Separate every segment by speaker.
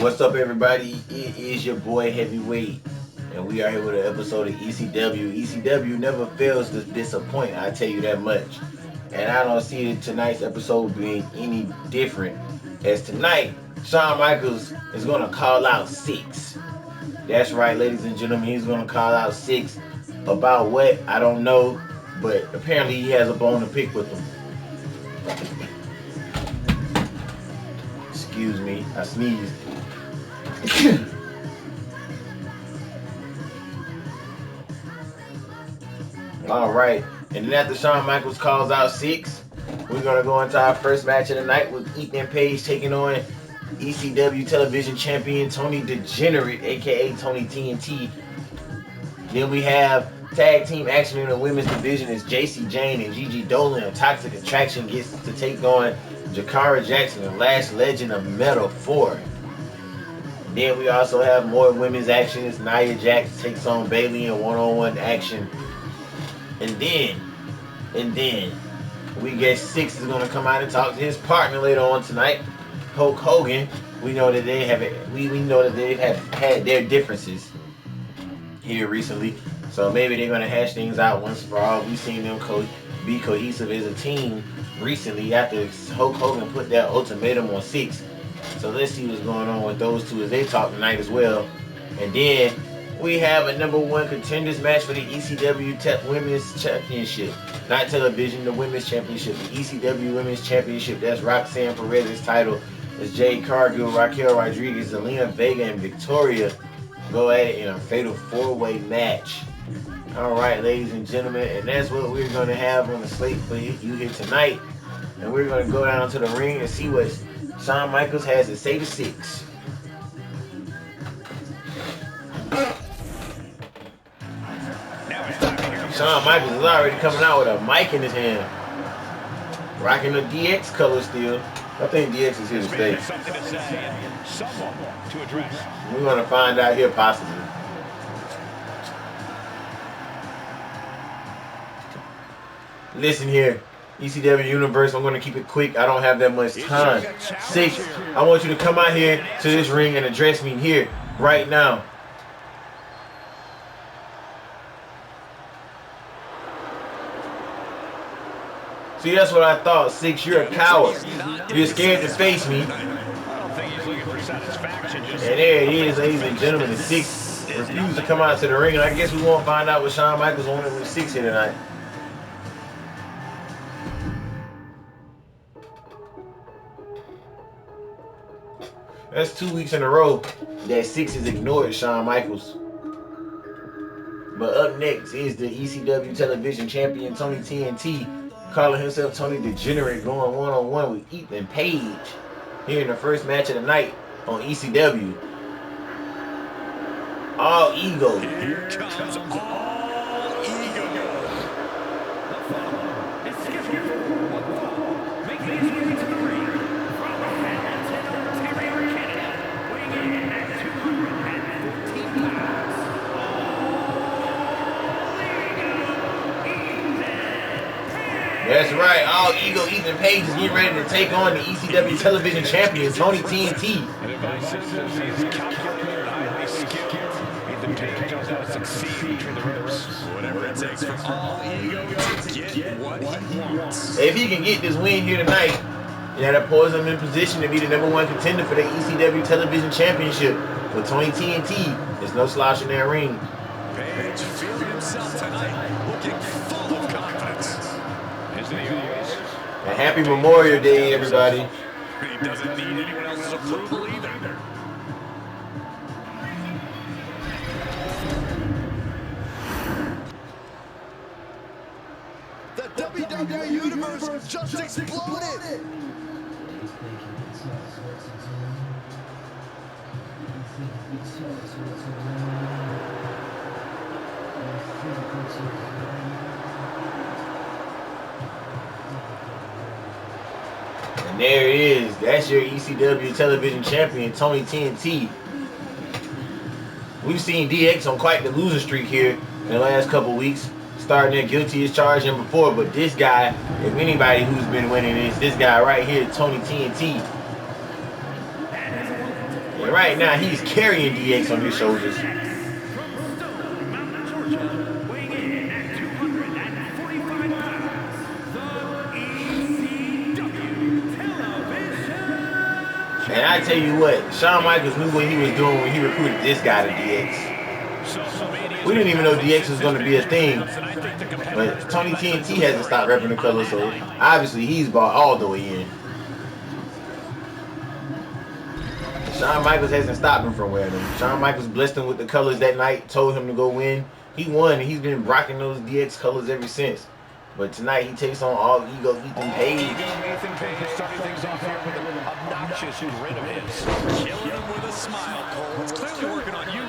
Speaker 1: What's up, everybody? It is your boy Heavyweight, and we are here with an episode of ECW. ECW never fails to disappoint, I tell you that much. And I don't see tonight's episode being any different, as tonight, Shawn Michaels is going to call out Six. That's right, ladies and gentlemen, he's going to call out Six. About what? I don't know, but apparently he has a bone to pick with him. Excuse me, I sneezed. All right, and then after Shawn Michaels calls out Six, we're gonna go into our first match of the night with Ethan Page taking on ECW Television Champion Tony Degenerate, aka Tony TNT. Then we have tag team action in the women's division as JC Jane and Gigi Dolan of Toxic Attraction gets to take on Jakara Jackson, the last legend of Metal 4. Then we also have more women's action as Nia Jax takes on Bayley in one-on-one action. And then we get Six is gonna come out and talk to his partner later on tonight, Hulk Hogan. We know that they have we know that they've had their differences here recently, so maybe they're gonna hash things out once for all. We've seen them be cohesive as a team recently after Hulk Hogan put that ultimatum on Six. So let's see what's going on with those two as they talk tonight as well. And then we have a #1 contenders match for the ECW Women's Championship. Not television, the Women's Championship. The ECW Women's Championship. That's Roxanne Perez's title. It's Jade Cargill, Raquel Rodriguez, Zelina Vega, and Victoria go at it in a fatal 4-way match. Alright, ladies and gentlemen, and that's what we're going to have on the slate for you here tonight. And we're going to go down to the ring and see what Shawn Michaels has to say to Six. Shawn Michaels is already coming out with a mic in his hand. Rocking the DX color still. I think DX is here to stay. We're going to find out here possibly. Listen here, ECW Universe, I'm going to keep it quick. I don't have that much time. Six, I want you to come out here to this ring and address me here, right now. See, that's what I thought. Six, you're a coward. You're scared to face me. And there it is, ladies and gentlemen. The Six refused to come out to the ring. And I guess we won't find out what Shawn Michaels wanted with Six here tonight. That's 2 weeks in a row that Six has ignored Shawn Michaels. But up next is the ECW Television Champion Tony TNT, calling himself Tony Degenerate, going one-on-one with Ethan Page here in the first match of the night on ECW. All Ego.
Speaker 2: Here comes All Ego.
Speaker 1: That's right, All Ego Ethan Page is getting ready to take on the ECW Television Champion, Tony TNT.
Speaker 2: Whatever it takes for All Ego to get what he wants.
Speaker 1: If he can get this win here tonight, that puts him in position to be the #1 contender for the ECW Television Championship. With Tony TNT, there's no slouch in that ring.
Speaker 2: Page feeling himself tonight, looking full of confidence.
Speaker 1: And happy Memorial Day, everybody.
Speaker 2: He doesn't need anyone else's approval either.
Speaker 3: The WWE Universe just exploded!
Speaker 1: And there it is. That's your ECW Television Champion, Tony TNT. We've seen DX on quite the losing streak here in the last couple weeks, starting their guilty as charged him before. But this guy, if anybody who's been winning, is this guy right here, Tony TNT. And right now, he's carrying DX on his shoulders. And I tell you what, Shawn Michaels knew what he was doing when he recruited this guy to DX. We didn't even know DX was going to be a thing. But Tony TNT hasn't stopped repping the color, so obviously he's bought all the way in. Shawn Michaels hasn't stopped him from wearing them. Shawn Michaels blessed him with the colors that night, told him to go win. He won, and he's been rocking those DX colors ever since. But tonight he takes on All Ego Ethan Page.
Speaker 2: Ethan Page starting things off here with an obnoxious grin of his. Killing him with a smile, Cole. It's clearly working on you.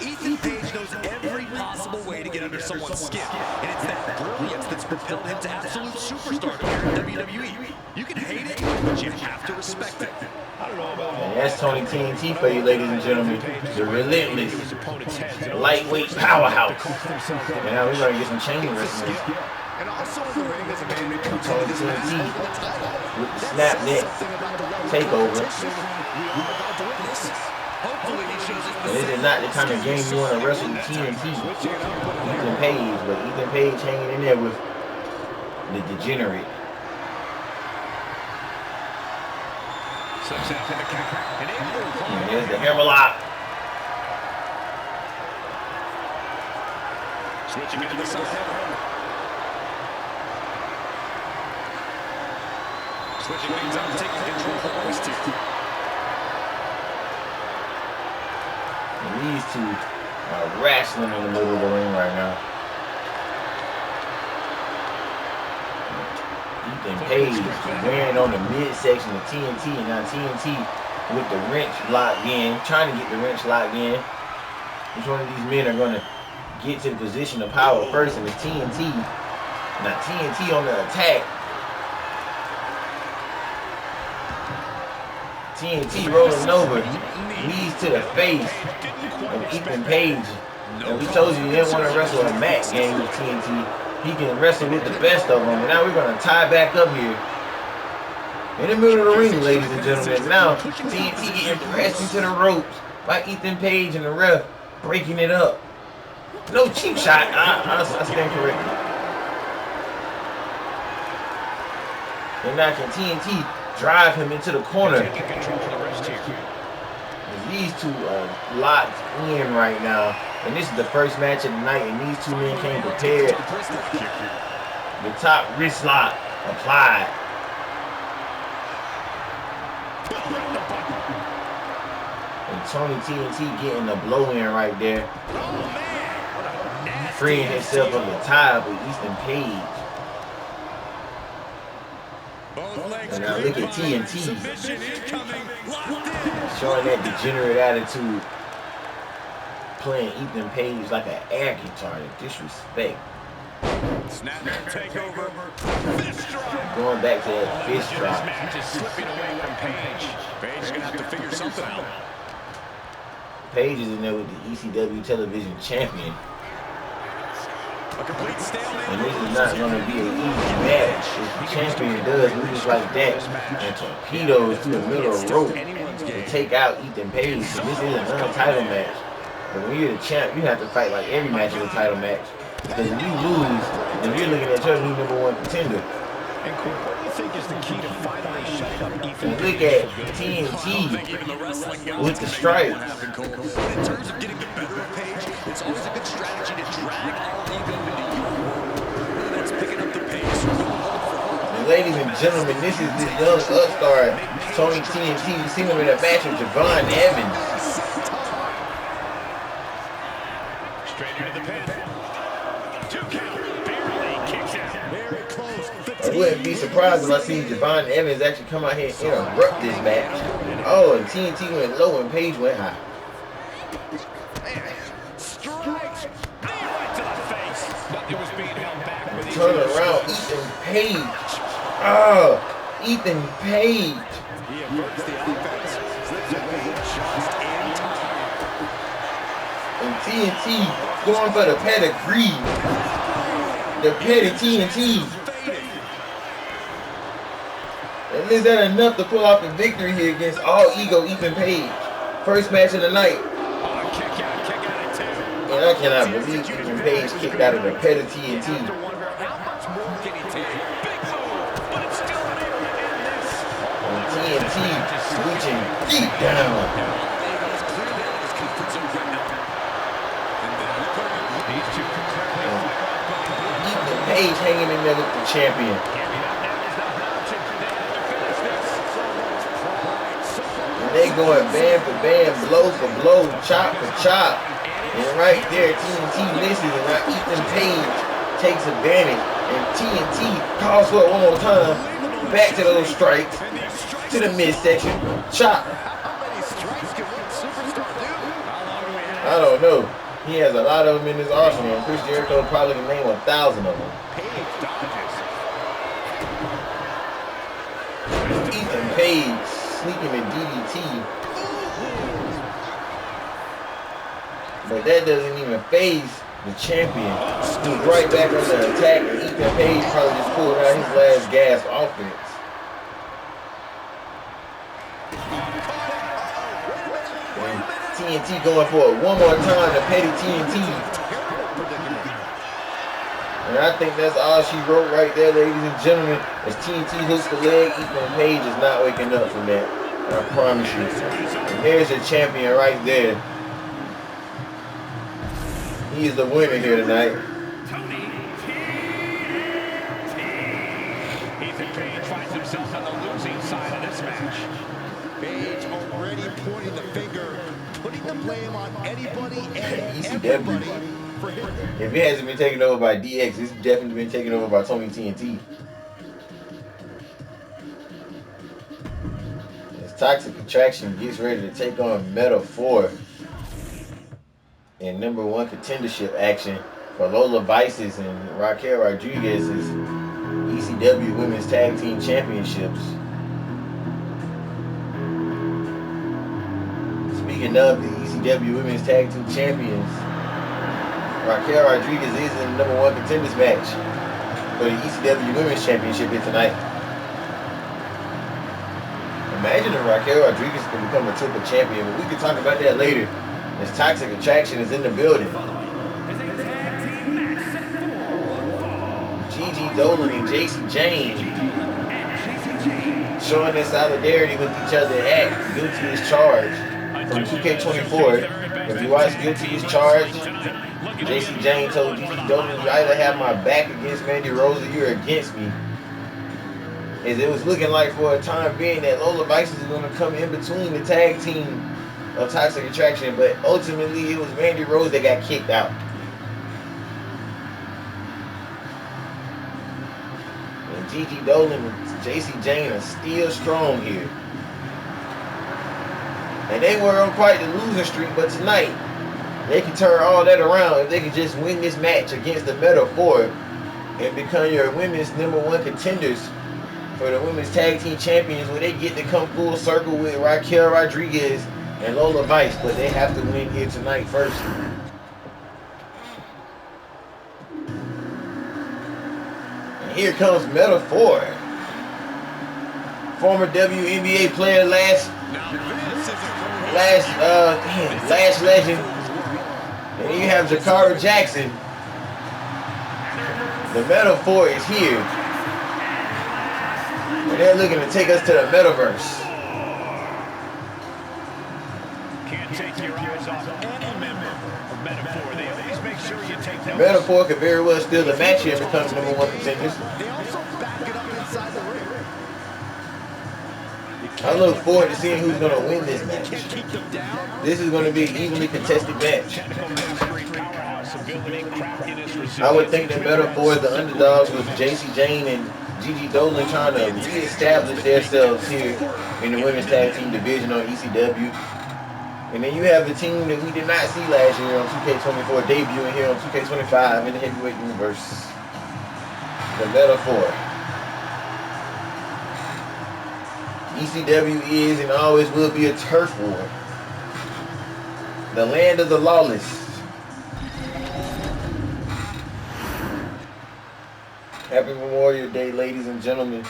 Speaker 2: Ethan Page knows every possible way to get under someone's skin. And it's that brilliance that's propelled him to absolute superstardom here in WWE. You can hate it, but you have to respect it.
Speaker 1: And that's Tony TNT for you, ladies and gentlemen. The relentless, lightweight powerhouse. And now we're going to get some chain wrestling.
Speaker 3: And also in the ring as a man made
Speaker 1: Tony TNT with the snap neck takeover. And this is not the kind of game you want to wrestle with TNT. Ethan Page, but Ethan Page hanging in there with the Degenerate. And there's the hammerlock.
Speaker 2: Switching into the side. Switching things up, taking control of the waist here.
Speaker 1: And these two are wrestling in the middle of the ring right now. Ethan Page wearing on the midsection of TNT, and now TNT with the wrench locked in, trying to get the wrench locked in. Which one of these men are going to get to the position of power first? And it's TNT. Now TNT on the attack. TNT rolling over, knees to the face of Ethan Page. And we told you didn't want to wrestle a mat game with TNT. He can wrestle with the best of them. And now we're going to tie back up here. In the middle of the ring, ladies and gentlemen. Now, TNT getting pressed into the ropes by Ethan Page and the ref breaking it up. No cheap shot. I stand corrected. And now can TNT drive him into the corner? These two are locked in right now. And this is the first match of the night, and these two men came prepared. The top wrist lock applied. And Tony TNT getting the blow in right there. Freeing himself of the tie with Ethan Page. And now look at TNT. Showing that degenerate attitude. Playing Ethan Page like an air guitar. Disrespect.
Speaker 2: Snap takeover. Fist drop.
Speaker 1: Going back to that fist drop.
Speaker 2: Match is slipping away from Page. Page's gonna have to figure something out.
Speaker 1: Page is in there with the ECW television champion.
Speaker 2: A complete stalemate.
Speaker 1: And this is not going to be an easy match. If the champion does moves like that and torpedoes through the middle of the rope to take out Ethan Page, so this is a non-title match. But when you're the champ, you have to fight like every match is a title match. Because if you lose, then you're looking at your new #1 contender.
Speaker 2: And Corey, what do you think is the key to finally shutting up Ethan
Speaker 1: And look at TNT with the stripes.
Speaker 2: But in terms of getting the better of Page, it's always a good strategy to drag All Ego into your world. That's picking up the pace.
Speaker 1: And ladies and gentlemen, this is this young upstart, Tony TNT. You seen him in a match with Javon Evans.
Speaker 2: Straight into the pin. 2 count. Barely kicks out. Very close.
Speaker 1: I wouldn't be surprised if I see Javon Evans actually come out here and interrupt this match. Oh, and TNT went low and Page went high.
Speaker 2: Strikes. Right to the face. Nothing was being held back.
Speaker 1: Turn around, Ethan Page. Oh, Ethan Page.
Speaker 2: He averts the offense. Slips away just in time.
Speaker 1: And TNT going for the pedigree. The petty TNT. And is that enough to pull off the victory here against All Ego Ethan Page? First match of the night.
Speaker 2: Oh, kick out at 2.
Speaker 1: And I cannot believe Ethan Page kicked out of the pet of TNT.
Speaker 2: How much more can he take? Big move, but it's still unable to end this.
Speaker 1: And TNT reaching deep down. Ethan Page hanging in there with the champion. And they going bam for bam, blow for blow, chop for chop. And right there, TNT misses, and now Ethan Page takes advantage. And TNT calls for it one more time. Back to those strikes. To the midsection. Chop. I don't know. He has a lot of them in his arsenal. Chris Jericho probably can name 1,000 of them. Ethan Page sneaking in DDT. But that doesn't even phase the champion. He's right back on the attack, and Ethan Page probably just pulled out his last gasp offense. And TNT going for it one more time to petty TNT. And I think that's all she wrote right there, ladies and gentlemen. As TNT hooks the leg, Ethan Page is not waking up from that. I promise you. And there's your champion right there. He is the winner here tonight.
Speaker 2: Ethan Page finds himself on the losing side of this match.
Speaker 3: Page already pointing the finger, putting the blame on anybody and
Speaker 1: ECW.
Speaker 3: everybody for him.
Speaker 1: If it hasn't been taken over by DX, it's definitely been taken over by Tony TNT. As Toxic Attraction gets ready to take on Metal 4 in #1 contendership action for Lola Vices and Raquel Rodriguez's ECW Women's Tag Team Championships. Speaking of the ECW Women's Tag Team Champions, Raquel Rodriguez is in the #1 contenders match for the ECW Women's Championship here tonight. Imagine if Raquel Rodriguez can become a triple champion, but we can talk about that later. As Toxic Attraction is in the building. Gigi Dolan and JC Jane showing their solidarity with each other at Guilty as Charged from 2K24. If you watch Guilty as Charged, JC Jane told Gigi Dolan, you either have my back against Mandy Rose or you're against me. As it was looking like for a time being that Lola Vices is going to come in between the tag team of Toxic Attraction, but ultimately it was Mandy Rose that got kicked out. And Gigi Dolan and JC Jane are still strong here. And they were on quite the losing streak, but tonight they can turn all that around if they can just win this match against the Metal 4 and become your women's #1 contenders for the Women's Tag Team Champions, where they get to come full circle with Raquel Rodriguez and Lola Vice, but they have to win here tonight first. And here comes Metal 4. Former WNBA player, last legend. And then you have Jakara Jackson. The Metal 4 is here. And they're looking to take us to the Metaverse.
Speaker 2: Take your eyes off any member of Metaphor. They always make sure you take notice.
Speaker 1: Metaphor could very well steal the match here and become #1 contenders.
Speaker 3: They also back it up inside the ring.
Speaker 1: I look forward to seeing who's going to win this match. This is going to be an evenly contested match. I would think that Metaphor is the underdogs with JC Jane and Gigi Dolan trying to reestablish themselves here in the Women's Tag Team division on ECW. And then you have a team that we did not see last year on 2K24 debuting here on 2K25 in the heavyweight universe. The Metal 4. ECW is and always will be a turf war. The land of the lawless. Happy Memorial Day, ladies and gentlemen.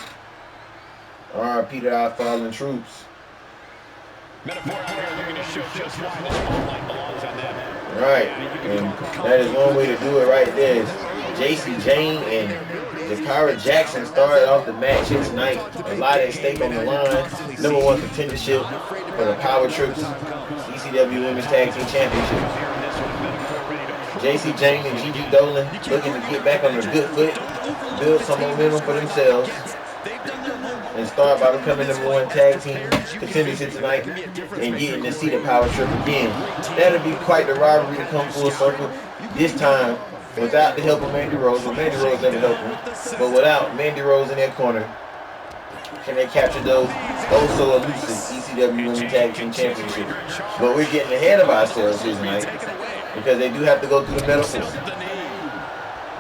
Speaker 1: R.I.P. to our fallen troops.
Speaker 2: Metaphorically, they're looking to show just why the spotlight belongs on them.
Speaker 1: Right, and that is one way to do it right there. Is JC Jane and Jakara Jackson started off the match here tonight. A lot at stake on the line. #1 contendership for the Power Trips ECW Women's Tag Team Championship. JC Jane and Gigi Dolan looking to get back on their good foot, build some momentum for themselves, and start by becoming #1 tag team contenders here tonight and getting to see the Power Trip again. That'll be quite the rivalry to come full circle. This time, without the help of Mandy Rose. Well, Mandy Rose never helped them, but without Mandy Rose in their corner, can they capture those so elusive ECW Women's Tag Team Championship? But we're getting ahead of ourselves here tonight because they do have to go through the metaphor.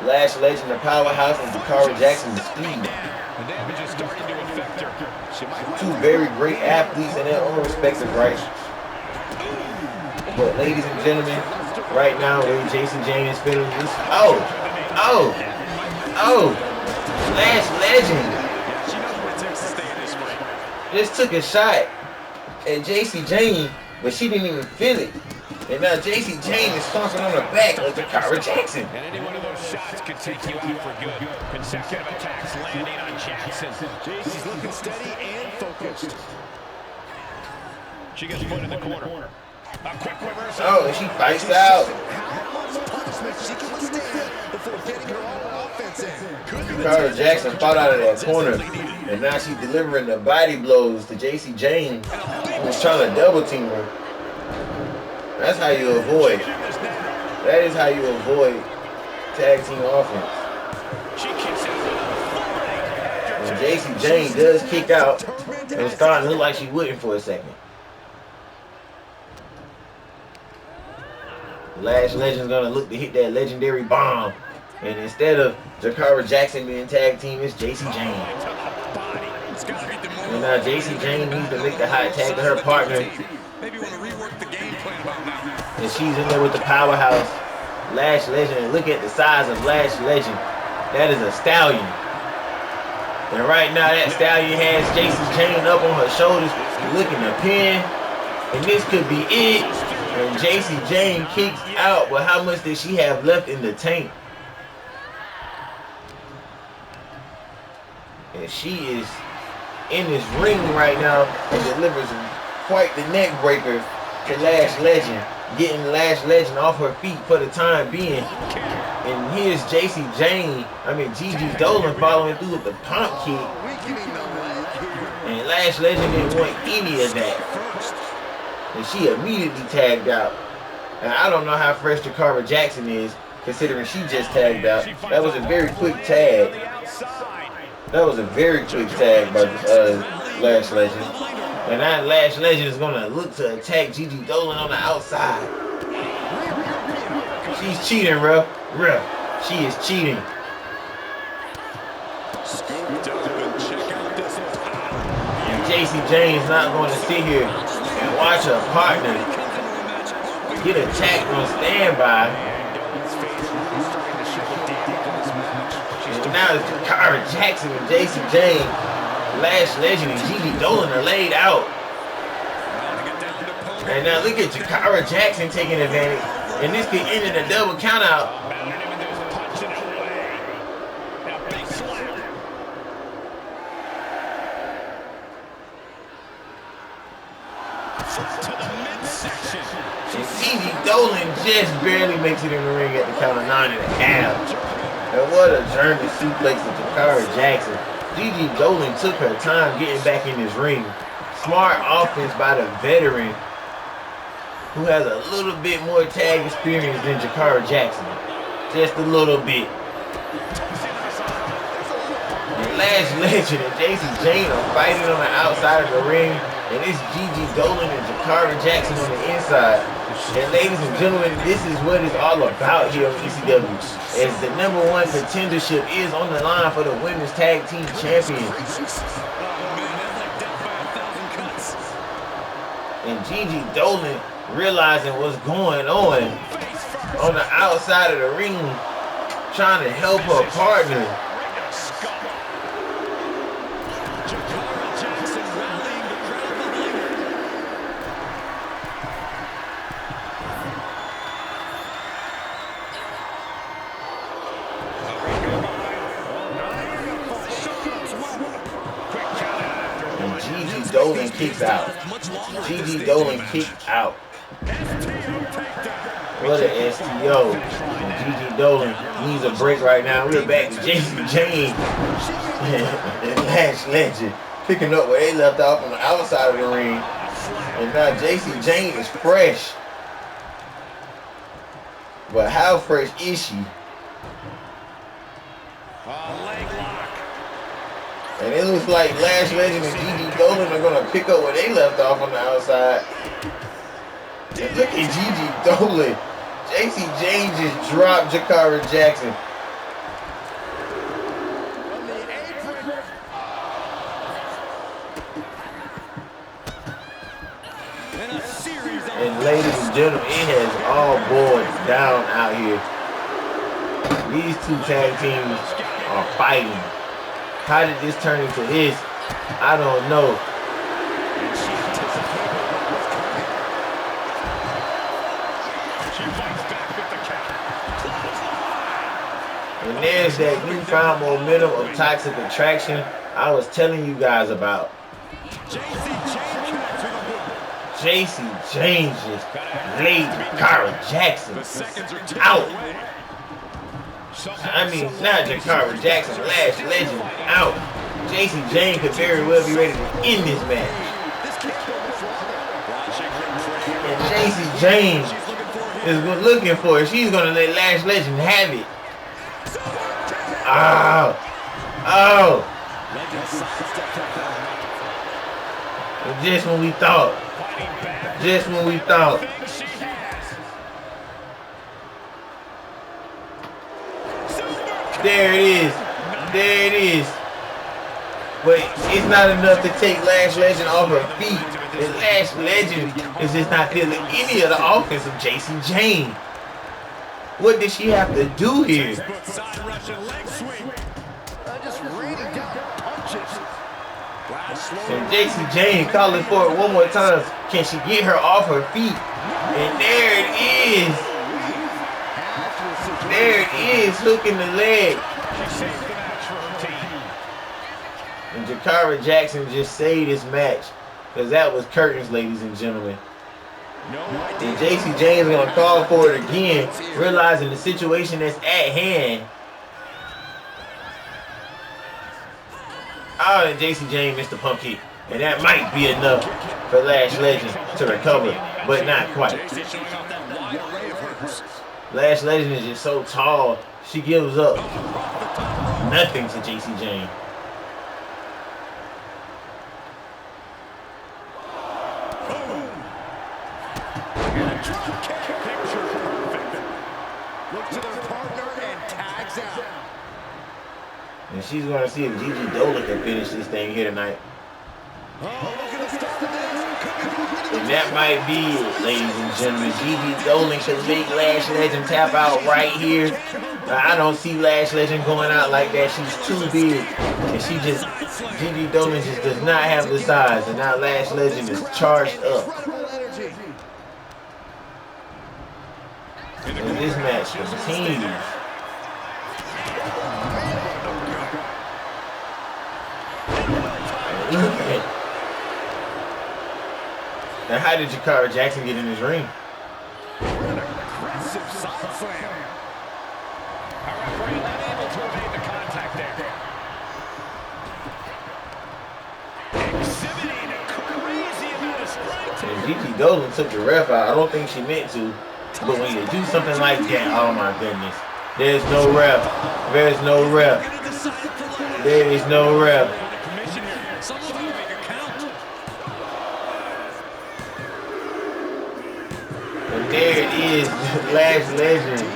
Speaker 1: Lash Legend, the Powerhouse, and Jakara Jackson, the Speed. Two very great athletes in their own respective rights. But ladies and gentlemen, right now, where Jason Jane is feeling this. Lash Legend just took a shot at JC Jane, but she didn't even feel it. And now JC Jane is stomping on the back of Jakara Jackson.
Speaker 2: And any one of those shots could take you out for good. Consecutive attacks landing on Jackson.
Speaker 3: JC's looking steady and focused.
Speaker 2: She gets put in the corner. A quick reversal.
Speaker 1: Oh, and she fights out.
Speaker 3: How much punishment she can withstand before getting her own offense in.
Speaker 1: Jakara Jackson fought out of that corner, and now she's delivering the body blows to JC Jane, who was trying to double team her. That's how you avoid. That is how you avoid tag team offense. And JC Jane does kick out, and it's starting to look like she wouldn't for a second. Lash Legend's gonna look to hit that legendary bomb. And instead of Jakara Jackson being tag team, it's JC Jane. And now JC Jane needs to make the hot tag to her partner.
Speaker 2: Maybe want to rework the game plan about now.
Speaker 1: And she's in there with the Powerhouse, Lash Legend. And look at the size of Lash Legend. That is a stallion. And right now that stallion has JC Jane up on her shoulders, looking to pin. And this could be it. And JC Jane kicks out, but how much does she have left in the tank? And she is in this ring right now and delivers quite the neck breaker to Lash Legend, getting Lash Legend off her feet for the time being. And here's Gigi Dolan following through with the pump kick. And Lash Legend didn't want any of that. And she immediately tagged out. And I don't know how fresh Jakara Jackson is, considering she just tagged out. That was a very quick tag. That was a very quick tag by Lash Legend. And now Lash Legend is going to look to attack Gigi Dolan on the outside. She's cheating, bro. She is cheating. And JC Jane's not going to sit here and watch her partner get attacked on standby. And now it's Jakara Jackson and JC Jane, Lash Legend and Gigi Dolan are laid out. And now look at Jakara Jackson taking advantage. And this could end in a double countout. And Gigi Dolan just barely makes it in the ring at the count of 9.5. And what a German suplex to Jakara Jackson. Gigi Dolan took her time getting back in this ring. Smart offense by the veteran, who has a little bit more tag experience than Jakara Jackson. Just a little bit. And Lash Legend and JC Jane are fighting on the outside of the ring. And it's Gigi Dolan and Jakara Jackson on the inside. And ladies and gentlemen, this is what it's all about here on ECW. As the #1 contendership is on the line for the Women's Tag Team Champions. And Gigi Dolan realizing what's going on the outside of the ring, trying to help her partner. Gigi Dolan kicks out. Gigi Dolan kicked out. What an STO. And Gigi Dolan needs a break right now. We're back to Jacy Jayne and Lash Legend picking up where they left off on the outside of the ring. And now Jacy Jayne is fresh. But how fresh is she?
Speaker 2: Leg lock.
Speaker 1: And it looks like Lash Legend and Gigi Dolan are going to pick up where they left off on the outside. And look at Gigi Dolan. Jacy Jayne just dropped Jakara Jackson. And ladies and gentlemen, it has all boiled down out here. These two tag teams are fighting. How did this turn into this? I don't know. And there's that newfound momentum of Toxic Attraction I was telling you guys about. Jacy Jayne just laid Jakara Jackson out. I mean, not Jakara Jackson, Lash Legend out. Jacy Jayne could very well be ready to end this match. And Jacy Jayne is looking for it. She's going to let Lash Legend have it. Oh. Oh. Just when we thought. Just when we thought. There it is. There it is. But it's not enough to take Lash Legend off her feet. And Lash Legend is just not feeling any of the offense of Jacy Jayne. What did she have to do here? And Jacy Jayne calling for it one more time. Can she get her off her feet? And there it is. There it is, hooking the leg. And Jakara Jackson just saved this match. Because that was curtains, ladies and gentlemen. And Jacy Jayne is going to call for it again, realizing the situation that's at hand. Oh, and Jacy Jayne missed the pump kick. And that might be enough for Lash Legend to recover, but not quite. Lash Legend is just so tall, she gives up nothing to Jacy Jayne.
Speaker 3: Look to their partner and tags out.
Speaker 1: And she's going to see if Gigi Dolan can finish this thing here tonight. And that might be it, ladies and gentlemen. Gigi Dolan can make Lash Legend tap out right here. I don't see Lash Legend going out like that. She's too big. And Gigi Dolan just does not have the size. And now Lash Legend is charged up. And this match continues. Now, how did Jakara Jackson get in this ring?
Speaker 2: Aggressive side slam. Our referee unable to evade the contact there. Exhibiting a crazy amount of strength.
Speaker 1: And Gigi Dolan took the ref out. I don't think she meant to. But when you do something like that, oh my goodness. There's no ref. There's no ref. There is no ref. And there it is, Lash Legend.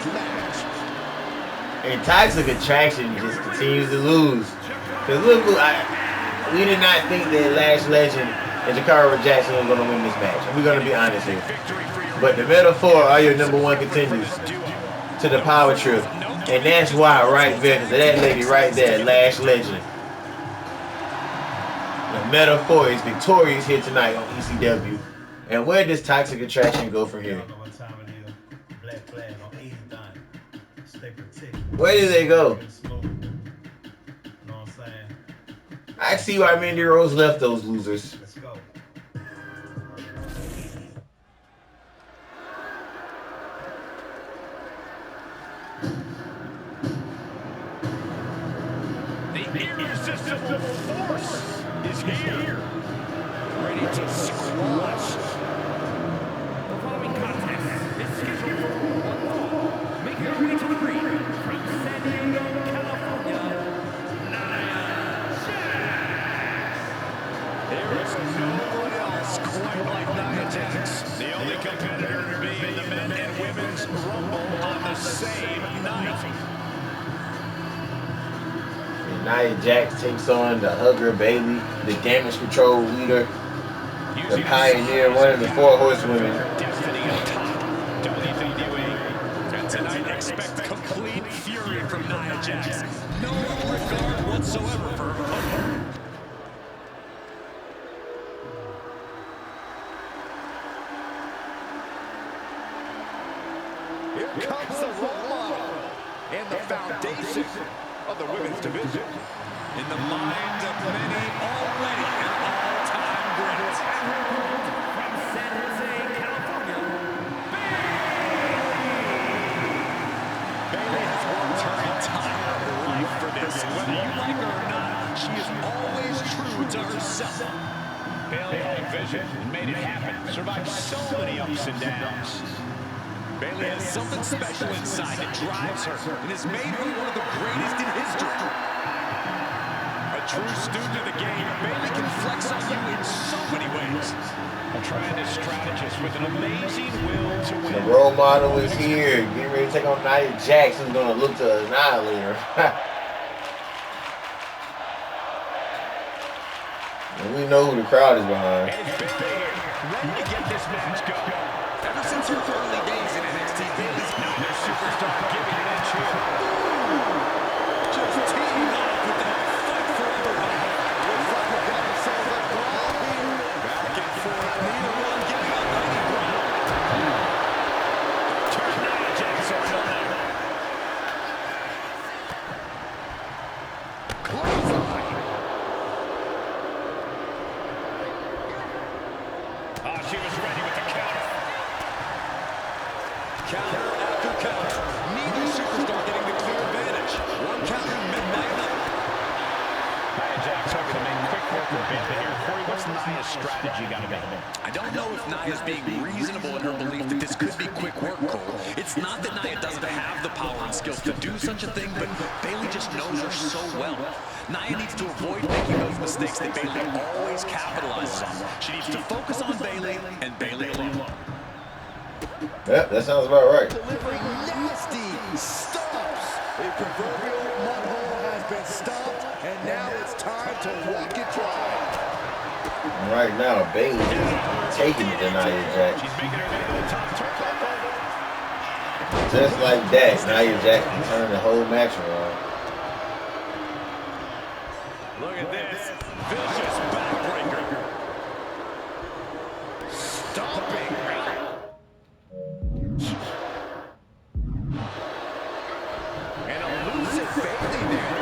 Speaker 1: And Toxic Attraction just continues to lose. Because look, we did not think that Lash Legend and Jakara Jackson was going to win this match. And we're going to be honest here. But the Metaphor are your #1 contenders to the Power Trip. And that's why right there, because that lady right there, Lash Legend. The Metaphor is victorious here tonight on ECW. And where does Toxic Attraction go from here? Where do they go? I I see why Mandy Rose left those losers.
Speaker 2: The irresistible force is here. Ready to squash. The following contest is scheduled for one fall. Make your way to the ring from San Diego, California, Nia Jax. There is no one else quite like Nia Jax. The only competitor to be in the men and women's rumble on the same night.
Speaker 1: Nia Jax takes on the Hugger Bailey, the Damage Control leader, the Pioneer, one of the 4 horsewomen.
Speaker 2: Destiny on top, WWE. And tonight, expect complete fury from Nia Jax. No regard whatsoever for her opponent.
Speaker 3: Here comes the role model and the foundation of the women's division.
Speaker 2: In the minds of many, already an all-time great. From San Jose, California, Bayley has worked her entire life for this. Whether you like her or not, she is always true to herself. Bayley had a vision and made it happen. Survived so many ups and downs. Bayley has something special inside that drives her and has made her one of the greatest in history. A true student of the game, Bayley can flex on you in so many ways. A tremendous strategist with an amazing will to win.
Speaker 1: The role model is here. Getting ready to take on Nia Jax, who's going to look to annihilate her. And we know who the crowd is behind.
Speaker 2: And it's Bayley here, ready to get this match going. Ever since her early days in NXT, Bayley's known their superstar giving an inch here. Just teaming up with that fight forever vibe. Looks like we've got ourselves a brawl here. Back and forth, neither one giving up any ground. Turn Nia Jax around there. Clothesline. She was ready with the counter. Counter after counter. Neither superstar getting the clear advantage. One counter met by another. Nia Jax hoping to make quick work of Bayley here. Corey, what's Nia's strategy got to be?
Speaker 4: I don't know if Nia's being reasonable in her belief that this could be quick work, Cole. It's not that Nia doesn't have the power and skills to do such a thing, but Bayley just knows her so well. Nia needs to avoid making those mistakes that Bayley always capitalizes on. She needs to focus on Bayley and Bayley alone.
Speaker 1: Yep, that sounds about right.
Speaker 3: Delivering nasty stomps. A proverbial mud hole has been stopped, and now it's time to walk it dry.
Speaker 1: Right now, Bayley is taking it to Nia Jax.
Speaker 2: She's making her way to the top turnbuckle.
Speaker 1: Just like that, Nia Jax can turn the whole match around.
Speaker 2: Look at this. Vicious backbreaker.
Speaker 3: Stomping. And elusive Bayley there.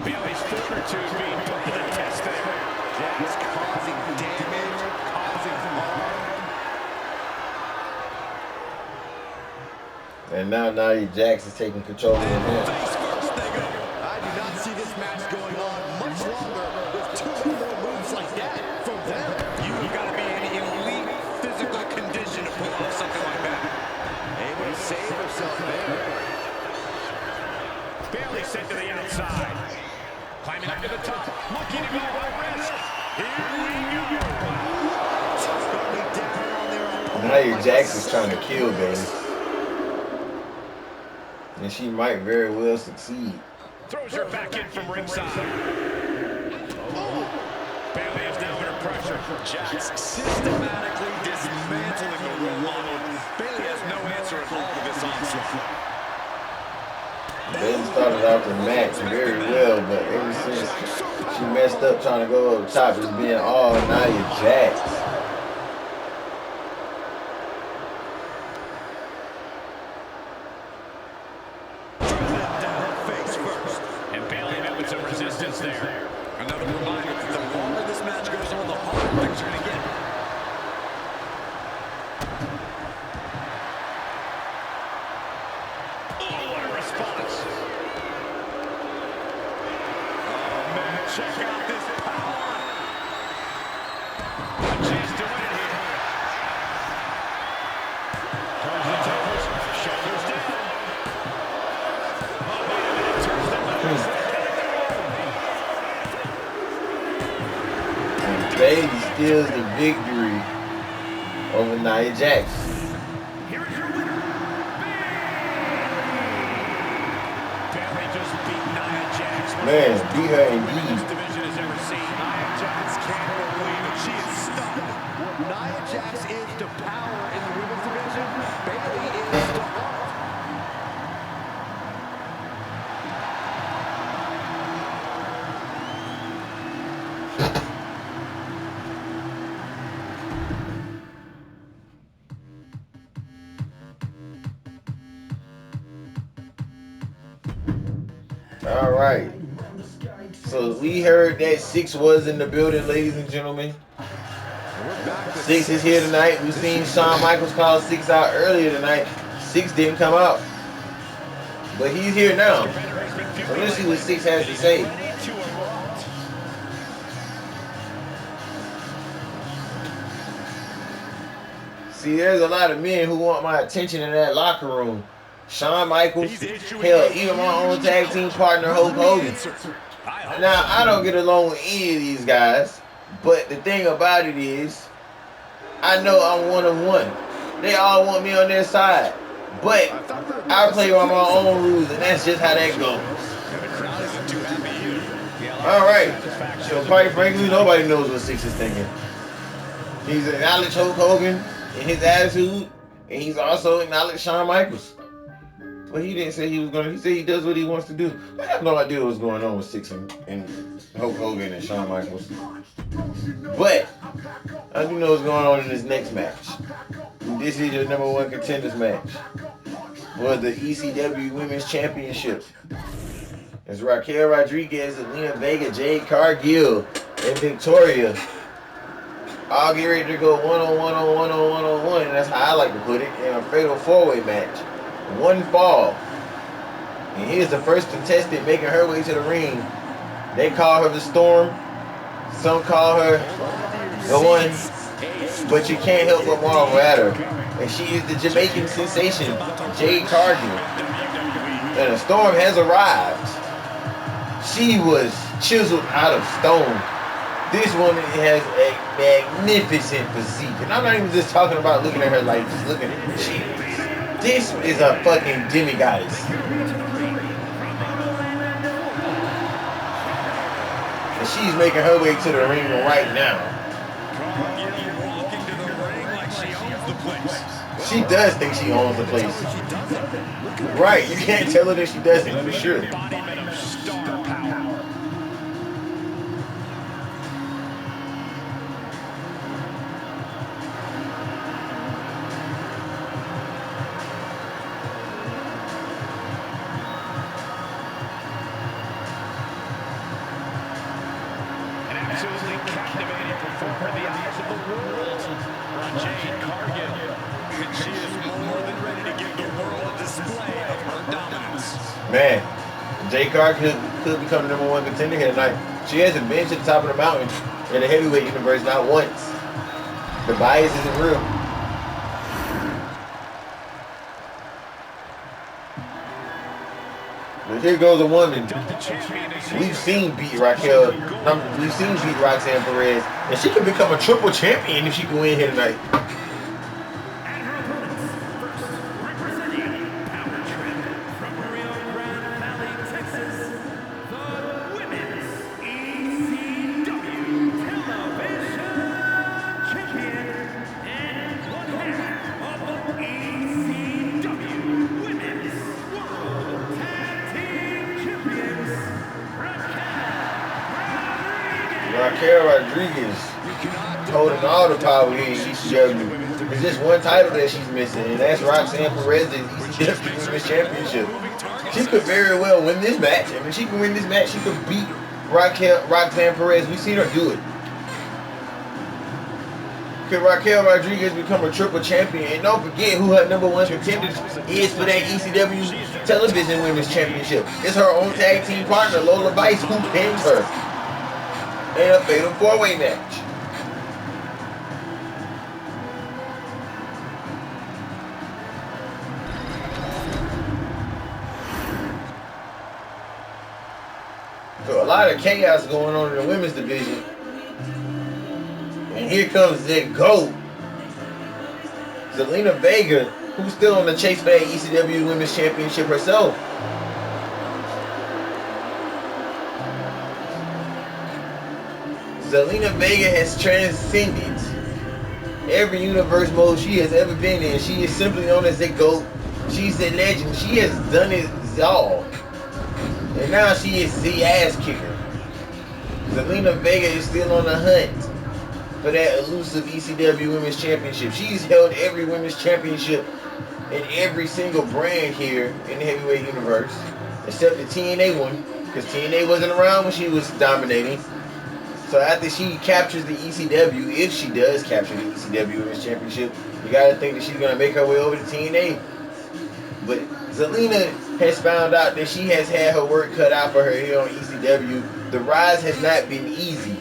Speaker 2: Bayley's fortitude being put to the test there.
Speaker 3: Jax causing damage, causing harm.
Speaker 1: And now Nia Jax is taking control of the match.
Speaker 3: Face first they go. I do not see this match going on much longer with 2 more moves like that from them.
Speaker 4: You've got to be in elite physical condition to pull off something like that.
Speaker 3: Able to save herself there.
Speaker 2: Bayley sent to the outside. Climbing up to the top. Looking to go high risk. Here we go.
Speaker 3: Totally down on their opponent.
Speaker 1: Nia Jax is trying to kill Bayley. And she might very well succeed.
Speaker 2: Throws her back in from ringside. Bayley is now under pressure.
Speaker 4: Jax systematically dismantling the role model. Bayley has no answer at all to this onslaught.
Speaker 1: Bayley started out the match very well, but ever since she messed up trying to go over the top, it's been all Nia Jax.
Speaker 3: Driven down her face.
Speaker 2: resistance there.
Speaker 4: Another reminder that the longer this match goes on, the harder things are going to get.
Speaker 2: Oh, what a response. Oh, man, check out this power. A chance to win it here. Turns the tables, shoulders down. Oh, wait a minute, turns the left.
Speaker 1: Bailey steals the victory over Nia Jax.
Speaker 2: Here is your winner, Bayley just beat Nia Jax.
Speaker 1: Man, beat her
Speaker 2: This
Speaker 1: indeed.
Speaker 2: division has ever seen.
Speaker 3: Nia Jax can't believe it. She is stunned. What Nia Jax is to power in the women's division, Bayley is to heart.
Speaker 1: All right. So we heard that Six was in the building, ladies and gentlemen. Six is here tonight. We've seen Shawn Michaels call Six out earlier tonight. Six didn't come out, but he's here now. So let's see what Six has to say. See, there's a lot of men who want my attention in that locker room. Shawn Michaels, hell, even my own tag team partner, Hulk Hogan. Now, I don't get along with any of these guys, but the thing about it is, I know I'm one of one. They all want me on their side, but I play by my own rules, and that's just how that goes. All right, so quite frankly, nobody knows what Six is thinking. He's acknowledged Hulk Hogan in his attitude, and he's also acknowledged Shawn Michaels. But he didn't say he was going to. He said he does what he wants to do. I have no idea what's going on with Six and Hulk Hogan and Shawn Michaels. But I do know what's going on in this next match. This is your number one contenders match for the ECW Women's Championship. It's Raquel Rodriguez, Zelina Vega, Jade Cargill, and Victoria. All get ready to go one-on-one, and that's how I like to put it, in a fatal four-way match. One fall. And here's the first contestant making her way to the ring. They call her the Storm. Some call her the One. But you can't help but marvel at her. And she is the Jamaican sensation, Jade Cargill. And the Storm has arrived. She was chiseled out of stone. This woman has a magnificent physique. And I'm not even just talking about looking at her like just looking at her. This is a fucking demigoddess. And she's making her way to the ring right now.
Speaker 2: Walking to the ring like she owns the place.
Speaker 1: She does think she owns the place. Right, you can't tell her that she doesn't, for sure.
Speaker 2: Embodiment of star power. Absolutely captivating performer in the eyes of the world. Jade Cargill. And she is more than ready to give the world a display of her dominance.
Speaker 1: Man, Jade Cargill could become the number one contender here tonight. She hasn't been to the top of the mountain in the heavyweight universe not once. The bias isn't real. But here goes a woman we've seen beat Raquel. We've seen beat Roxanne Perez, and she can become a triple champion if she can win here tonight.
Speaker 5: And her opponents, first representing Power Trip from Rio Grande Valley, Texas, the Women's ECW Television Champion and one half of the ECW Women's World Tag Team Champions,
Speaker 1: Raquel Rodriguez holding all the power here in ECW. There's just one title that she's missing, and that's Roxanne Perez's ECW Women's Championship. She could very well win this match. I mean, she can win this match. She could beat Roxanne Perez. We've seen her do it. Could Raquel Rodriguez become a triple champion? And don't forget who her #1 contender is for that ECW Television Women's Championship. It's her own tag team partner, Lola Vice, who pins her in a fatal 4-way match. So a lot of chaos going on in the women's division. And here comes the GOAT, Zelina Vega, who's still on the chase for that ECW Women's Championship herself. Zelina Vega has transcended every universe mode she has ever been in. She is simply known as the GOAT. She's a legend. She has done it all. And now she is the ass kicker. Zelina Vega is still on the hunt for that elusive ECW Women's Championship. She's held every Women's Championship in every single brand here in the heavyweight universe, except the TNA one, because TNA wasn't around when she was dominating. So after she captures the ECW, if she does capture the ECW Women's Championship, you gotta think that she's gonna make her way over to TNA. But Zelina has found out that she has had her work cut out for her here on ECW. The rise has not been easy.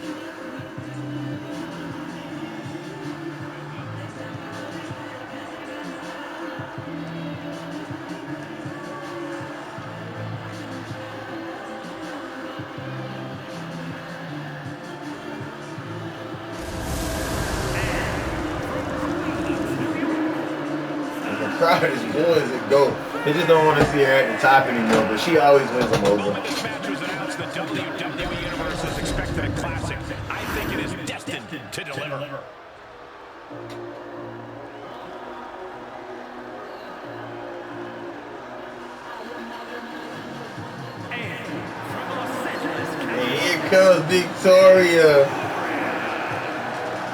Speaker 1: Crowd is boys that go. They just don't want to see her at the top anymore, but she always wins them over.
Speaker 2: When this match was announced, the WWE Universe has expected a classic. I think it is destined to deliver.
Speaker 1: And here comes Victoria.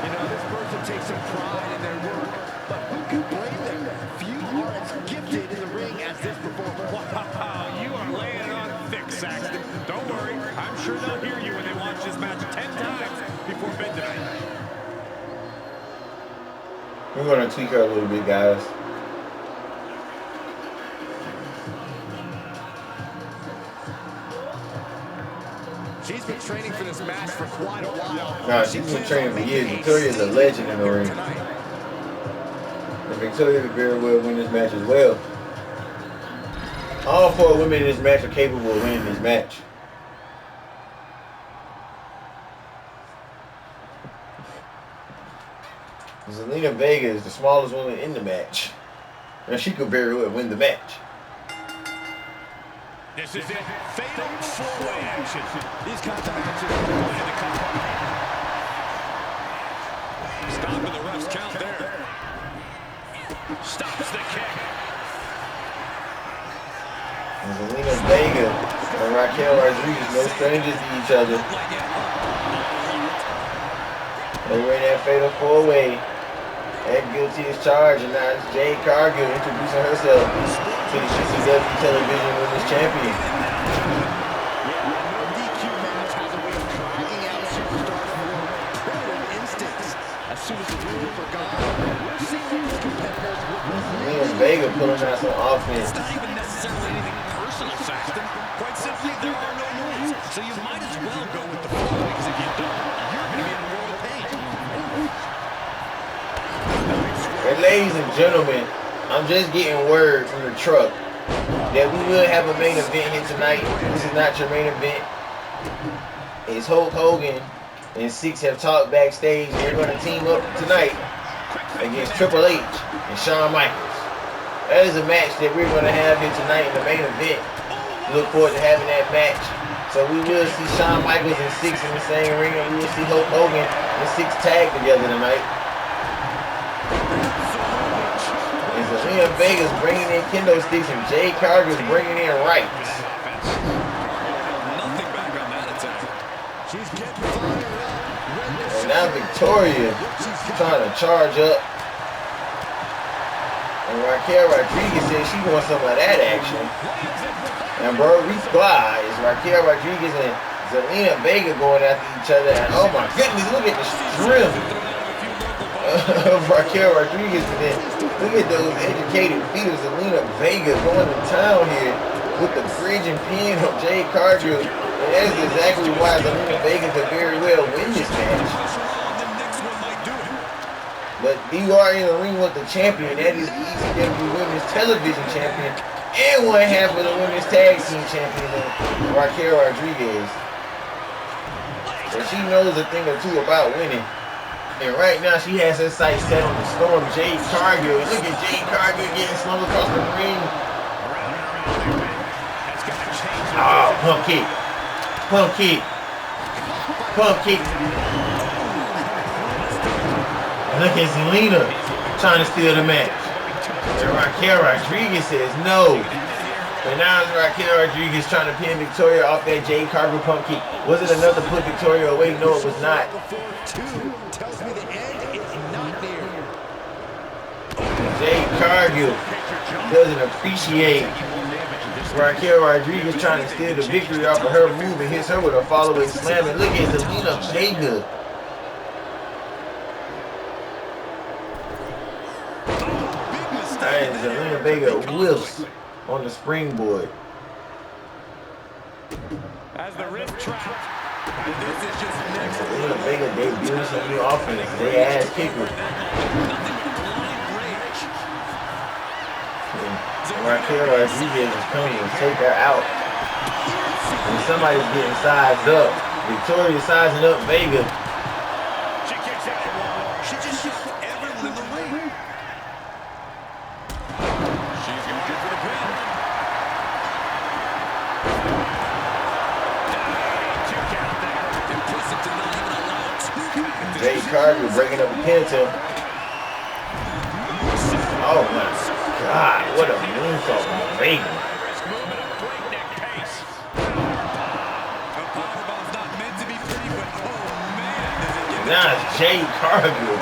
Speaker 3: You know, this person takes some pride in their work, but who can blame them? Few are as gifted in the ring as this performer.
Speaker 2: Wow, you are laying it on thick, Saxton. Don't worry, I'm sure they'll hear you when they watch this match 10 times before bed tonight.
Speaker 1: We're going to tweak her a little bit, guys.
Speaker 3: She's been training for this match for quite a while.
Speaker 1: Nah, she's been training for years. Victoria's a legend in the ring. And Victoria could very well win this match as well. All 4 women in this match are capable of winning this match. Zelina Vega is the smallest woman in the match. And she could very well win the match.
Speaker 2: This is it. Fatal 4-way action.
Speaker 3: These kinds of matches are going to come.
Speaker 2: Stopping the ref's count there. Stops the kick.
Speaker 1: And Zelina Vega and Raquel Rodriguez, no strangers to each other. They were in that fatal 4-way. That guilty is charged, and now it's Jade Cargill introducing herself to the ECW Television Women's Champion.
Speaker 3: No DQ match has a way of dragging out superstars for killing instincts. As soon as the rules are gone, we'll see these competitors with
Speaker 1: Zelina Vega pulling out some offense.
Speaker 4: It's not even necessarily anything personal, Saxton. Quite simply, there are no rules. So you might as well go with the flow, because if you don't, you're going to be in a world of pain.
Speaker 1: And ladies and gentlemen, I'm just getting word from the truck that we will have a main event here tonight. This is not your main event. It's Hulk Hogan and Six have talked backstage. They're going to team up tonight against Triple H and Shawn Michaels. That is a match that we're going to have here tonight in the main event. Look forward to having that match. So we will see Shawn Michaels and Six in the same ring, and we will see Hulk Hogan and Six tag together tonight. And Zelina Vega's bringing in kendo sticks, and Jade Cargill's bringing in rights.
Speaker 4: Nothing back on that attack.
Speaker 3: she's getting fired up.
Speaker 1: And now Victoria trying to charge up. And Raquel Rodriguez says she wants some of that action. And bro, we squad is Raquel Rodriguez and Zelina Vega going after each other. And oh my goodness, look at the strength of Raquel Rodriguez. And then look at those educated feet of Zelina Vega going to town here with the bridge and pin on Jade Cargill. And that's exactly why Zelina Vega could very well win this match. But you are in the ring with the champion. That is the ECW Women's Television Champion and one half of the Women's Tag Team Champion, Raquel Rodriguez. So she knows a thing or two about winning. And right now she has her sights set on the storm, Jade Cargill. And look at Jade Cargill getting slung across the ring. Oh, pump kick. Pump kick. Pump kick. And look at Zelina trying to steal the match. And Raquel Rodriguez says no. But now it's Raquel Rodriguez trying to pin Victoria off that Jade Cargill pump kick. Was it enough to put Victoria away? No, it was not. Jade Cargill doesn't appreciate Raquel Rodriguez trying to steal the victory off of her move and hits her with a follow-away slam. And look at Zelina Vega. And Zelina Vega whiffs on the springboard.
Speaker 2: As the wrist trap.
Speaker 1: Zelina Vega debuting some new offense. They ass kicker. Raquel Rodriguez is coming to take her out. And somebody's getting sized up. Victoria's sizing up Vega.
Speaker 2: She kicks out. She just shot everyone in the ring. She's going to go for the pin. Two count there. Impressive to not even allow two count.
Speaker 1: Jade Cargill breaking up the pin attempt. Oh my God, what a moonsault from Vega. Now it's Jade Cargill.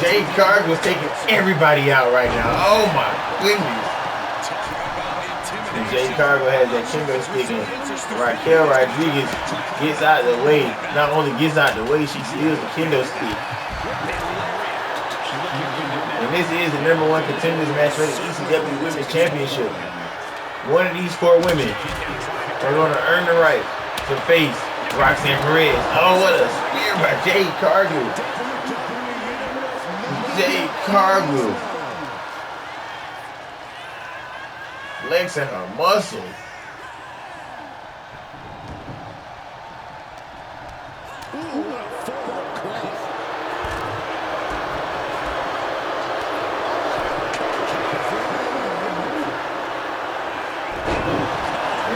Speaker 1: Jade Cargill's taking everybody out right now. Oh my goodness. And Jade Cargill has that kendo stick and Raquel Rodriguez gets out of the way. Not only gets out of the way, she steals the kendo stick. And this is the #1 contenders match for the ECW Women's Championship. One of these 4 women are going to earn the right to face Roxanne Perez. Oh, what a spear by Jade Cargill. Jade Cargill flexing her muscle.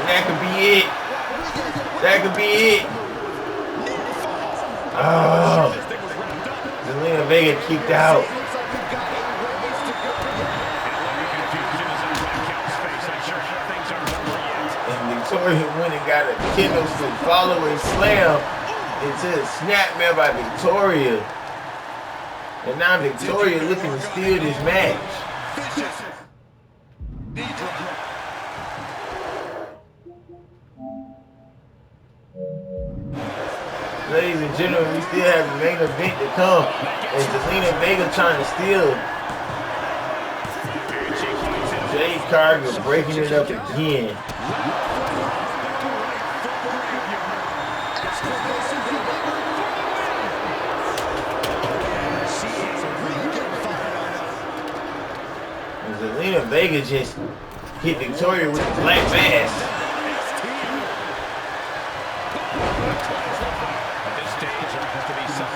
Speaker 1: That could be it. That could be it. Oh. Zelina Vega kicked out. And Victoria went and got a kendo stick follow-away slam into a snapmare by Victoria. And now Victoria looking to steal this match. Ladies and gentlemen, we still have the main event to come. And Zelina Vega trying to steal. Jade Cargill breaking it up again. And Zelina Vega just hit Victoria with the black mass.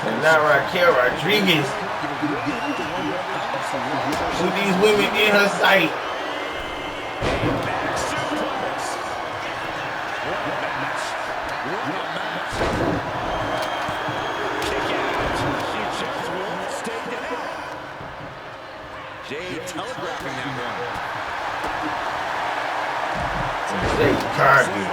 Speaker 1: And now Raquel Rodriguez with these women in her sight.
Speaker 4: Jade telegraphing that one.
Speaker 1: Jade Cargill.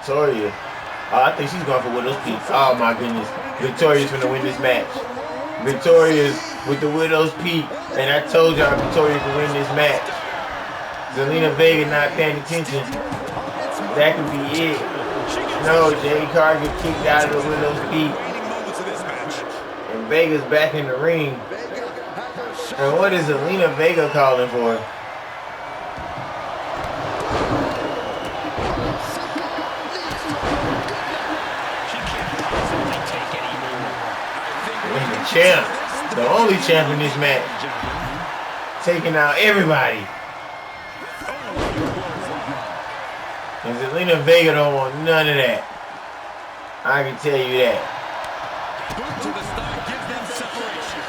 Speaker 1: Victoria. Oh, I think she's going for Widow's Peak. Oh my goodness. Victoria's gonna win this match. Victoria's with the Widow's Peak. And I told y'all Victoria could win this match. Zelina Vega not paying attention. That could be it. No, Jade Cargill kicked out of the Widow's Peak. And Vega's back in the ring. And what is Zelina Vega calling for? And the champ, the only champ in this match, taking out everybody. And Zelina Vega don't want none of that. I can tell you that.
Speaker 4: Boot to the stomach gives them separation.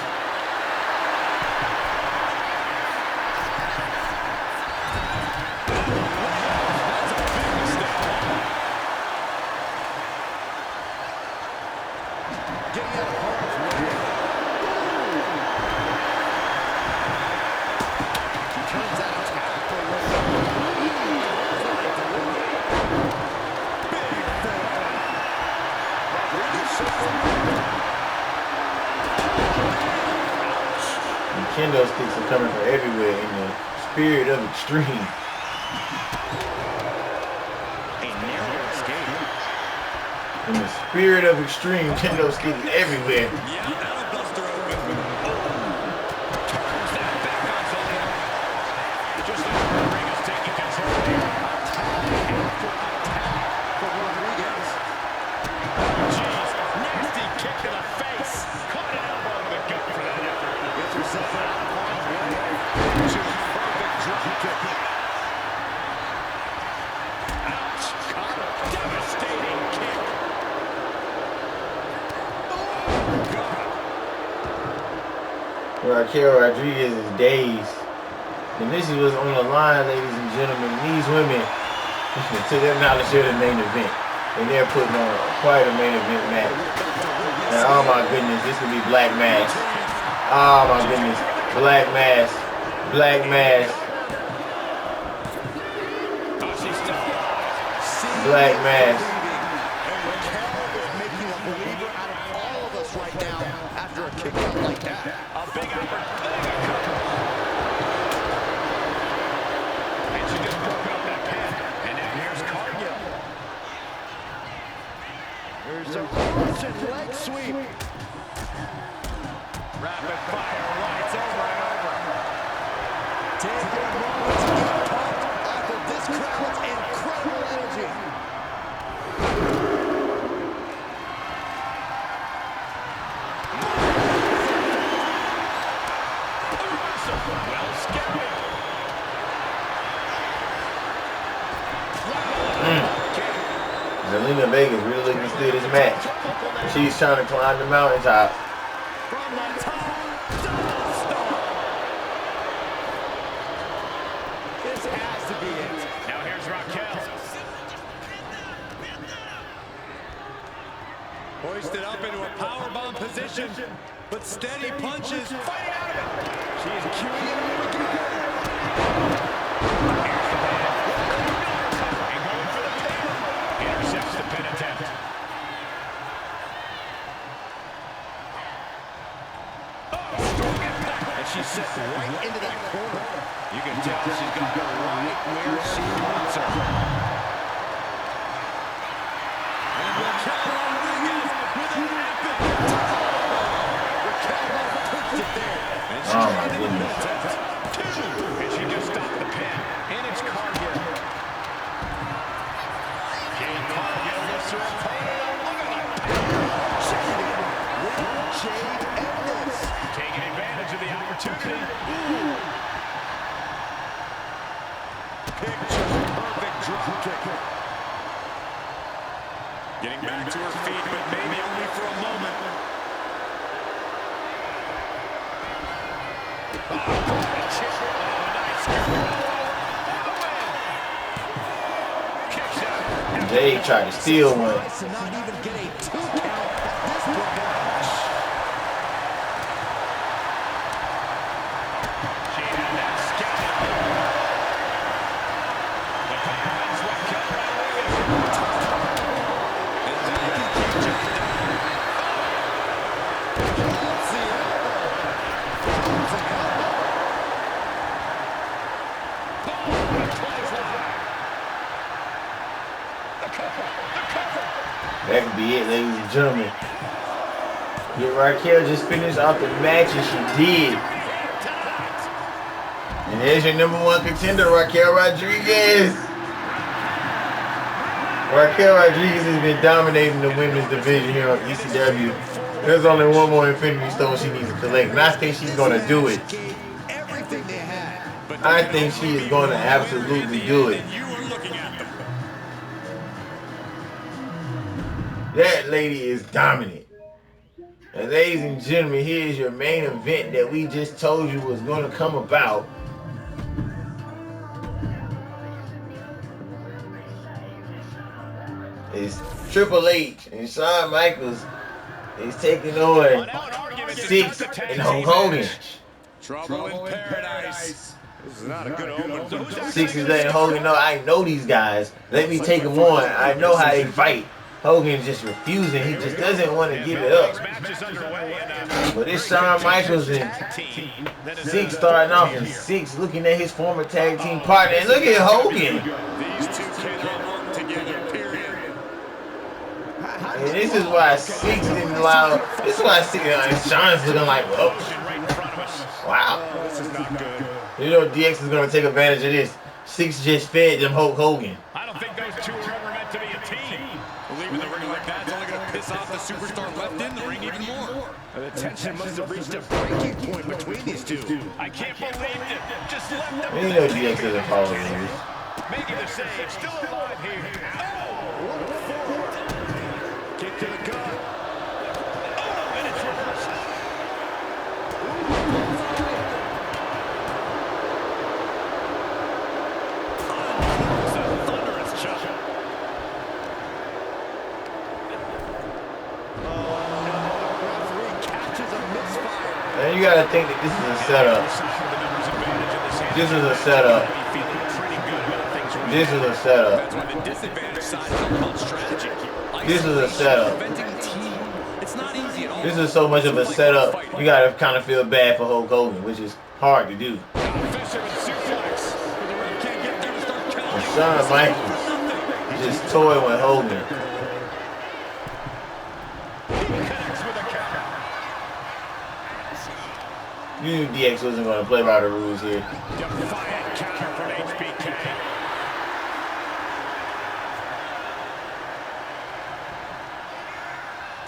Speaker 4: That's a big mistake. Getting out of harm's way. She turns that attack.
Speaker 1: And kendo sticks are coming from everywhere in the spirit of extreme.
Speaker 4: A narrow escape.
Speaker 1: In the spirit of extreme, kendo sticks everywhere.
Speaker 4: Yeah, that'll bust her open. Turns that back on Zelina. Just like the ring is taking control here. Attack for Rodriguez. Jeez, nasty kick to the face. Caught an elbow to the gut for that effort. Gets herself out of harm's way. Perfect drop kick. Ouch. Caught a devastating kick.
Speaker 1: Raquel Rodriguez is dazed. And this is what's on the line, ladies and gentlemen. These women, to their knowledge, they're the main event. And they're putting on quite a main event match. And oh my goodness, this could be Black Mass. Oh my goodness, Black Mass. Black Mass. Black Mass.
Speaker 3: Making a believer out of all of us right now after a kick out like that.
Speaker 4: A big opportunity. And she just broke up that pin. And now here's Cargill.
Speaker 3: There's a Russian leg sweep.
Speaker 4: Rapid fire lights over and over.
Speaker 3: Taking a moment to get pumped off of this crowd's incredible energy.
Speaker 4: Well scouted.
Speaker 1: Zelina Vega is really looking to steal this match. She's trying to climb the mountaintop.
Speaker 3: From the top, double stomp. This has to be it.
Speaker 4: Now here's Raquel. Hoisted up into a powerbomb position, but steady punches, fighting out of it.
Speaker 3: She's queuing it again.
Speaker 4: Here's the pin. And going for the pin. Intercepts the pin attempt.
Speaker 3: And she's set right into that corner.
Speaker 4: You can tell she's got her right where she wants her. And Raquel Rodriguez with an epic.
Speaker 3: Raquel puts it there.
Speaker 4: And she's
Speaker 1: Oh my
Speaker 4: right into the
Speaker 1: goodness.
Speaker 4: attempt. Two. And she just stopped the pin. And it's Cargill. Jade Cargill lifts her opponent up. Look at that.
Speaker 3: Jade and this.
Speaker 4: Taking advantage of the opportunity.
Speaker 3: Picture perfect drop kick.
Speaker 4: Getting back to her feet, but maybe only for a moment.
Speaker 1: Jade tried to steal one.
Speaker 3: To not even get a 2 count at this point in the match.
Speaker 4: She had that scouted. The Pirates Raquel Rodriguez. And then he can keep Jade down.
Speaker 3: That's the elbow.
Speaker 1: That could be it, ladies and gentlemen. Yeah, Raquel just finished off the match, and she did. And there's your #1 contender, Raquel Rodriguez. Raquel Rodriguez has been dominating the women's division here on ECW. There's only one more Infinity Stone she needs to collect, and I think she's going to do it. I think she is going to absolutely do it. That lady is dominant. And ladies and gentlemen, here's your main event that we just told you was going to come about. It's Triple H and Shawn Michaels is taking on Six and Hulk Hogan.
Speaker 2: Trouble in paradise.
Speaker 3: This is not a good omen.
Speaker 1: Six is letting Hogan know, I know these guys. Let me take them on. I know how they fight. Hogan's just refusing. He just doesn't want to give it up. But it's Shawn Michaels and Six starting off, and Six looking at his former tag team partner. And look at Hogan.
Speaker 2: These two cannot work together, period.
Speaker 1: And this is why Six didn't allow. This is why Shawn's looking like, oh, wow.
Speaker 3: This is not good.
Speaker 1: You know DX is going to take advantage of this. Six just fed them Hulk Hogan.
Speaker 2: I don't think those two are ever meant to be a team. Leaving the ring like that's only going to piss off the superstar left in the ring even more.
Speaker 3: The tension must have reached a breaking point between these two.
Speaker 2: I can't believe it. Just left them.
Speaker 1: You know DX doesn't follow the rules.
Speaker 2: Making the save. Still alive here.
Speaker 3: Kick to the gut.
Speaker 2: Oh, and it's reversed. It's a thunderous shot.
Speaker 1: And you gotta think that this is a setup. This is a setup. This is a setup. This is a setup. This is so much of a setup. You gotta kind of feel bad for Hulk Hogan, which is hard to do. And Shawn Michaels just toying with Hogan. You knew DX wasn't going to play by the rules here.
Speaker 2: Defiant counter from HBK.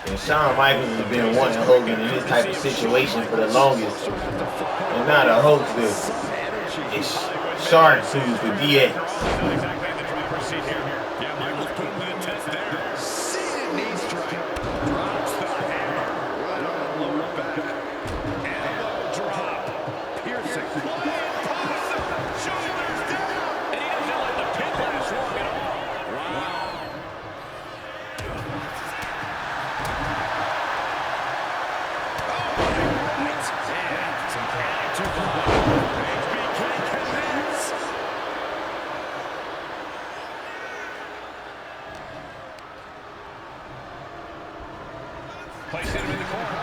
Speaker 1: And Shawn Michaels has been wanting Hogan in this type of situation for the longest. And now the Hulk's it's shark food for DX.
Speaker 2: Not exactly in the driver's seat here. Yeah, Michael's putting to the test there.
Speaker 3: Seated knee strike.
Speaker 2: Drops the hammer.
Speaker 3: Right on the lower back.
Speaker 2: Elbow drop.
Speaker 3: Piercing.
Speaker 2: Shoulders down. And he doesn't let the pin last long at all. Wow. Placing him in the corner.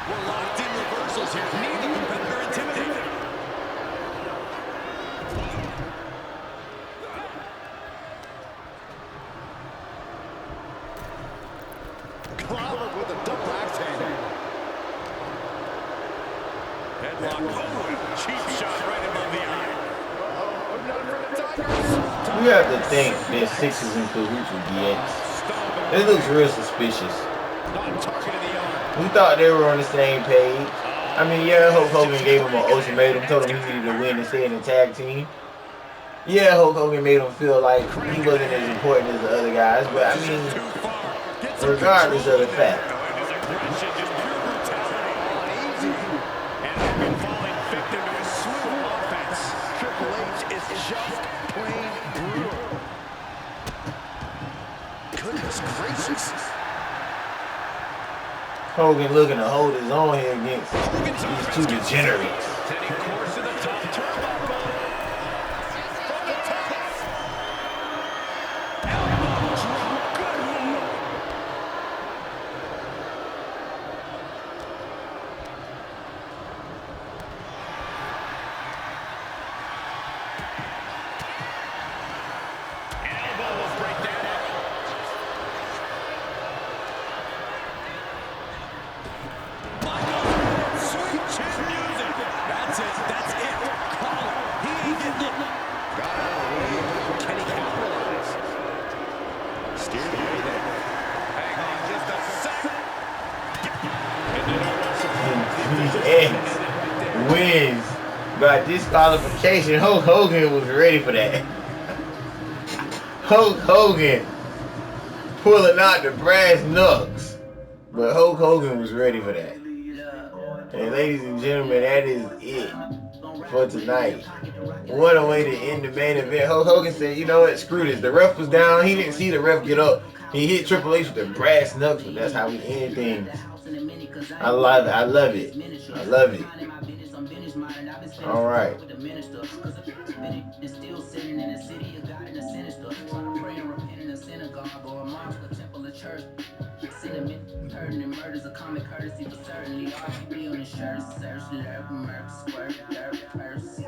Speaker 4: We're locked in reversals here. Neither competitor intimidated.
Speaker 3: Clobbered with a double axe handle.
Speaker 2: Headlock. Oh, cheap shot right above the eye.
Speaker 3: Oh, none for the Tigers.
Speaker 1: You have to think that Six is in cahoots with DX. This looks real suspicious.
Speaker 2: Not targeting the arm.
Speaker 1: We thought they were on the same page. I mean, yeah, Hulk Hogan gave him an ultimatum, told him he needed to win and stay in the tag team. Yeah, Hulk Hogan made him feel like he wasn't as important as the other guys, but I mean, regardless of the fact.
Speaker 2: His aggression, just pure brutality. And Hogan falling victim to his slew of offense.
Speaker 3: Triple H is just plain brutal. Goodness gracious.
Speaker 1: Hogan looking to hold his own here against these two degenerates.
Speaker 2: Setting course to the top turnbuckle. From the top. Elbow drop. Good move. Elbow will break that.
Speaker 3: Can he capitalize? Steered away there.
Speaker 2: Hang on just a second.
Speaker 1: And wins by disqualification. Hulk Hogan was ready for that. Hulk Hogan pulling out the brass knucks. But Hulk Hogan was ready for that. And ladies and gentlemen, that is it for tonight. What a way to end the main event. Hulk Hogan said, you know what, screw this. The ref was down. He didn't see the ref get up. He hit Triple H with the brass knucks, but that's how we end things. I love it. I love it. I love it. All right. Murders a common courtesy, but certainly RGB on the shirt, search the urban murder, squirt, dirt, purse.